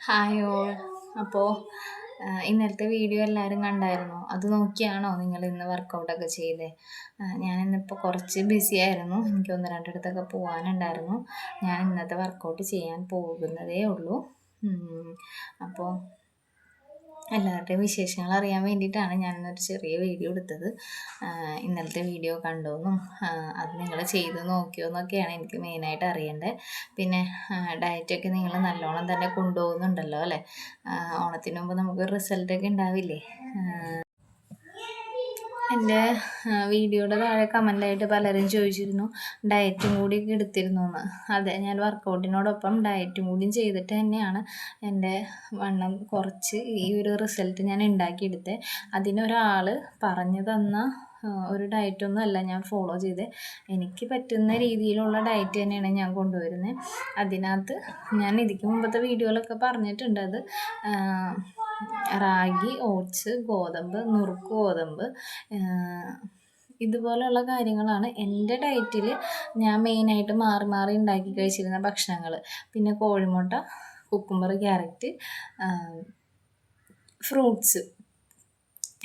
Hi all. അപ്പോൾ ഇന്നലത്തെ video എല്ലാവരും കണ്ടായിരുന്നോ? അത് നോക്കിയാണോ നിങ്ങൾ ഇന്ന് വർക്കൗട്ടൊക്കെ ചെയ്തത്? ഞാനിന്നിപ്പോൾ കുറച്ച് ബിസി ആയിരുന്നു. എനിക്ക് ഒന്ന് രണ്ടിടത്തൊക്കെ പോകാനുണ്ടായിരുന്നു. ഞാൻ ഇന്നത്തെ വർക്കൗട്ട് ചെയ്യാൻ പോകുന്നതേ ഉള്ളൂ. അപ്പോൾ എല്ലാവരുടെയും വിശേഷങ്ങൾ അറിയാൻ വേണ്ടിയിട്ടാണ് ഞാനിന്നൊരു ചെറിയ വീഡിയോ എടുത്തത്. ഇന്നലത്തെ വീഡിയോ കണ്ടോയെന്നും അത് നിങ്ങൾ ചെയ്ത് നോക്കിയോന്നൊക്കെയാണ് എനിക്ക് മെയിനായിട്ട് അറിയേണ്ടത്. പിന്നെ ഡയറ്റൊക്കെ നിങ്ങൾ നല്ലോണം തന്നെ കൊണ്ടുപോകുന്നുണ്ടല്ലോ അല്ലേ? ഓണത്തിന് മുമ്പ് നമുക്ക് റിസൾട്ടൊക്കെ ഉണ്ടാവില്ലേ? എൻ്റെ വീഡിയോയുടെ താഴെ കമൻ്റായിട്ട് പലരും ചോദിച്ചിരുന്നു ഡയറ്റും കൂടി എടുത്തിരുന്നു എന്ന്. അതെ, ഞാൻ വർക്കൗട്ടിനോടൊപ്പം ഡയറ്റും കൂടിയും ചെയ്തിട്ട് തന്നെയാണ് എൻ്റെ വണ്ണം കുറച്ച് ഈ ഒരു റിസൾട്ട് ഞാൻ ഉണ്ടാക്കിയെടുത്തത്. അതിനൊരാൾ പറഞ്ഞു തന്ന ഒരു ഡയറ്റൊന്നും അല്ല ഞാൻ ഫോളോ ചെയ്തത്. എനിക്ക് പറ്റുന്ന രീതിയിലുള്ള ഡയറ്റ് തന്നെയാണ് ഞാൻ കൊണ്ടുവരുന്നത്. അതിനകത്ത് ഞാൻ ഇതിക്ക് മുമ്പത്തെ വീഡിയോയിലൊക്കെ പറഞ്ഞിട്ടുണ്ട്. അത് റാഗി, ഓട്സ്, ഗോതമ്പ്, നുറുക്ക് ഗോതമ്പ്, ഇതുപോലെയുള്ള കാര്യങ്ങളാണ് എൻ്റെ ഡയറ്റിൽ ഞാൻ മെയിനായിട്ട് മാറി മാറി ഉണ്ടാക്കി കഴിച്ചിരുന്ന ഭക്ഷണങ്ങൾ. പിന്നെ കോഴിമുട്ട, കുക്കുംബർ, ക്യാരറ്റ്, ഫ്രൂട്ട്സ്.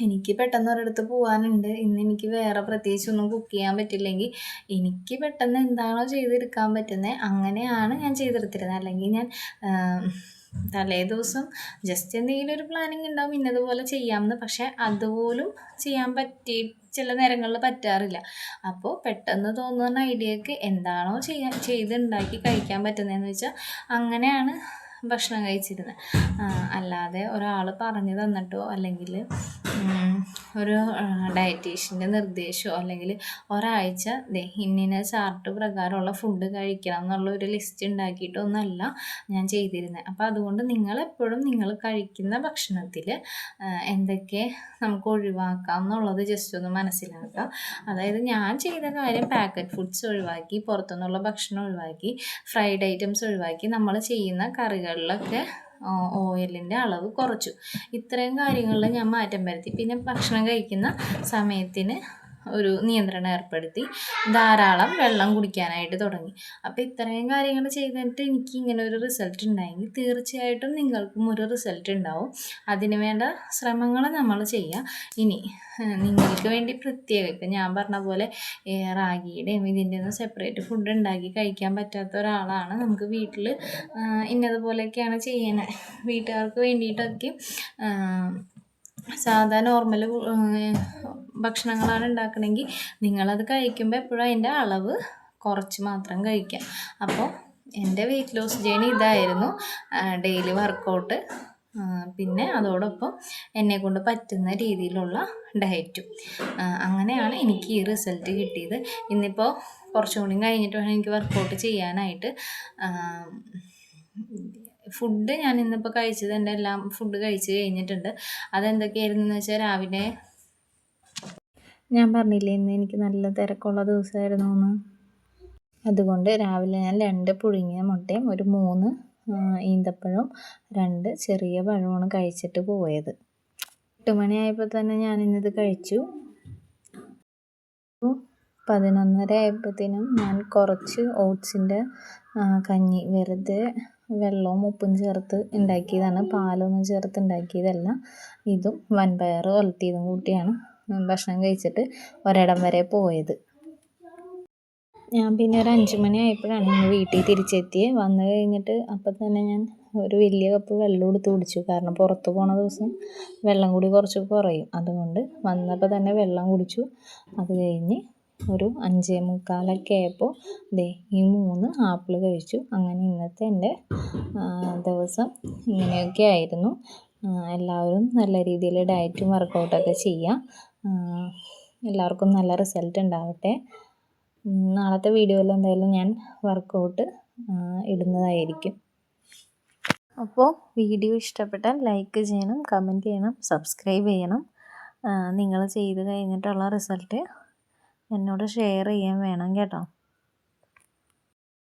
എനിക്ക് പെട്ടെന്ന് ഒരിടത്ത് പോകാനുണ്ട്, ഇന്ന് എനിക്ക് വേറെ പ്രത്യേകിച്ചൊന്നും കുക്ക് ചെയ്യാൻ പറ്റില്ലെങ്കിൽ എനിക്ക് പെട്ടെന്ന് എന്താണോ ചെയ്തെടുക്കാൻ പറ്റുന്നത് അങ്ങനെയാണ് ഞാൻ ചെയ്തെടുത്തിരുന്നത്. അല്ലെങ്കിൽ ഞാൻ തലേ ദിവസം ജസ്റ്റ് എന്തെങ്കിലും ഒരു പ്ലാനിങ് ഉണ്ടാവും ഇന്നതുപോലെ ചെയ്യാമെന്ന്. പക്ഷെ അതുപോലും ചെയ്യാൻ ചില നേരങ്ങളിൽ പറ്റാറില്ല. അപ്പോൾ പെട്ടെന്ന് തോന്നുന്ന ഐഡിയക്ക് എന്താണോ ചെയ്തുണ്ടാക്കി കഴിക്കാൻ പറ്റുന്നതെന്ന് വെച്ചാൽ അങ്ങനെയാണ് ഭക്ഷണം കഴിച്ചിരുന്നത്. അല്ലാതെ ഒരാൾ പറഞ്ഞു തന്നിട്ടോ അല്ലെങ്കിൽ ഒരു ഡയറ്റീഷ്യൻ്റെ നിർദ്ദേശമോ അല്ലെങ്കിൽ ഒരാഴ്ച ഇന്ന ചാർട്ട് പ്രകാരമുള്ള ഫുഡ് കഴിക്കണം എന്നുള്ള ഒരു ലിസ്റ്റ് ഉണ്ടാക്കിയിട്ടൊന്നുമല്ല ഞാൻ ചെയ്തിരുന്നത്. അപ്പോൾ അതുകൊണ്ട് നിങ്ങളെപ്പോഴും നിങ്ങൾ കഴിക്കുന്ന ഭക്ഷണത്തിൽ എന്തൊക്കെ നമുക്ക് ഒഴിവാക്കാം എന്നുള്ളത് ജസ്റ്റ് ഒന്ന് മനസ്സിലാക്കുക. അതായത് ഞാൻ ചെയ്ത കാര്യം പാക്കറ്റ് ഫുഡ്സ് ഒഴിവാക്കി, പുറത്തുനിന്നുള്ള ഭക്ഷണം ഒഴിവാക്കി, ഫ്രൈഡ് ഐറ്റംസ് ഒഴിവാക്കി, നമ്മൾ ചെയ്യുന്ന കറികളിലൊക്കെ ഓയിലിൻ്റെ അളവ് കുറച്ചു. ഇത്രയും കാര്യങ്ങളിൽ ഞാൻ മാറ്റം വരുത്തി. പിന്നെ ഭക്ഷണം കഴിക്കുന്ന സമയത്തിന് ഒരു നിയന്ത്രണം ഏർപ്പെടുത്തി, ധാരാളം വെള്ളം കുടിക്കാനായിട്ട് തുടങ്ങി. അപ്പോൾ ഇത്രയും കാര്യങ്ങൾ ചെയ്തിട്ട് എനിക്ക് ഇങ്ങനെ ഒരു റിസൾട്ട് ഉണ്ടായെങ്കിൽ തീർച്ചയായിട്ടും നിങ്ങൾക്കും ഒരു റിസൾട്ട് ഉണ്ടാവും. അതിന് വേണ്ട ശ്രമങ്ങൾ നമ്മൾ ചെയ്യുക. ഇനി നിങ്ങൾക്ക് വേണ്ടി പ്രത്യേകം ഇപ്പം ഞാൻ പറഞ്ഞ പോലെ റാഗിയുടെയും ഇതിൻ്റെ ഒന്നും സെപ്പറേറ്റ് ഫുഡ് ഉണ്ടാക്കി കഴിക്കാൻ പറ്റാത്ത ഒരാളാണ്, നമുക്ക് വീട്ടിൽ ഇന്നതുപോലെയൊക്കെയാണ് ചെയ്യുന്നത്, വീട്ടുകാർക്ക് വേണ്ടിയിട്ടൊക്കെ സാധാ നോർമൽ ഭക്ഷണങ്ങളാണ് ഉണ്ടാക്കണമെങ്കിൽ നിങ്ങളത് കഴിക്കുമ്പോൾ എപ്പോഴും അതിൻ്റെ അളവ് കുറച്ച് മാത്രം കഴിക്കാം. അപ്പോൾ എൻ്റെ വെയ്റ്റ് ലോസ് ജേണി ഇതായിരുന്നു. ഡെയിലി വർക്കൗട്ട്, പിന്നെ അതോടൊപ്പം എന്നെക്കൊണ്ട് പറ്റുന്ന രീതിയിലുള്ള ഡയറ്റും. അങ്ങനെയാണ് എനിക്ക് ഈ റിസൾട്ട് കിട്ടിയത്. ഇന്നിപ്പോൾ കുറച്ചും കൂടി കഴിഞ്ഞിട്ട് വേണം എനിക്ക് വർക്കൗട്ട് ചെയ്യാനായിട്ട്. ഫുഡ് ഞാൻ ഇന്നിപ്പോൾ കഴിച്ചത് എൻ്റെ എല്ലാം ഫുഡ് കഴിച്ച് കഴിഞ്ഞിട്ടുണ്ട്. അതെന്തൊക്കെയായിരുന്നു എന്ന് വെച്ചാൽ, രാവിലെ ഞാൻ പറഞ്ഞില്ലേ ഇന്ന് എനിക്ക് നല്ല തിരക്കുള്ള ദിവസമായിരുന്നു എന്ന്. അതുകൊണ്ട് രാവിലെ ഞാൻ 2 പുഴുങ്ങിയ മുട്ടയും ഒരു 3 ഈന്തപ്പഴവും 2 ചെറിയ പഴമാണ് കഴിച്ചിട്ട് പോയത്. 8 മണിയായപ്പോൾ തന്നെ ഞാനിന്നത് കഴിച്ചു. 11:30 ആയപ്പോഴത്തേനും ഞാൻ കുറച്ച് ഓട്സിൻ്റെ കഞ്ഞി വെറുതെ വെള്ളവും ഉപ്പും ചേർത്ത് ഉണ്ടാക്കിയതാണ്, പാലൊന്നും ചേർത്ത് ഉണ്ടാക്കിയതല്ല. ഇതും വൻപയർ ഉലത്തിയതും കൂട്ടിയാണ് ഭക്ഷണം കഴിച്ചിട്ട് ഒരിടം വരെ പോയത്. ഞാൻ പിന്നെ ഒരു 5 മണി ആയപ്പോഴാണ് ഇന്ന് വീട്ടിൽ തിരിച്ചെത്തിയത്. വന്നു കഴിഞ്ഞിട്ട് അപ്പം തന്നെ ഞാൻ ഒരു വലിയ കപ്പ് വെള്ളം എടുത്ത് കുടിച്ചു. കാരണം പുറത്ത് പോണ ദിവസം വെള്ളം കൂടി കുറച്ച് കുറയും. അതുകൊണ്ട് വന്നപ്പോൾ തന്നെ വെള്ളം കുടിച്ചു. അത് കഴിഞ്ഞ് ഒരു 5:45 ആയപ്പോൾ ഈ 3 ആപ്പിൾ കഴിച്ചു. അങ്ങനെ ഇന്നത്തെ എൻ്റെ ദിവസം ഇങ്ങനെയൊക്കെ ആയിരുന്നു. എല്ലാവരും നല്ല രീതിയിൽ ഡയറ്റും വർക്കൗട്ടൊക്കെ ചെയ്യാം. എല്ലാവർക്കും നല്ല റിസൾട്ട് ഉണ്ടാവട്ടെ. നാളത്തെ വീഡിയോയിൽ എന്തായാലും ഞാൻ വർക്കൗട്ട് ഇടുന്നതായിരിക്കും. അപ്പോൾ വീഡിയോ ഇഷ്ടപ്പെട്ടാൽ ലൈക്ക് ചെയ്യണം, കമൻറ്റ് ചെയ്യണം, സബ്സ്ക്രൈബ് ചെയ്യണം. നിങ്ങൾ ചെയ്ത് കഴിഞ്ഞിട്ടുള്ള റിസൾട്ട് എന്നോട് ഷെയർ ചെയ്യാൻ വേണം കേട്ടോ.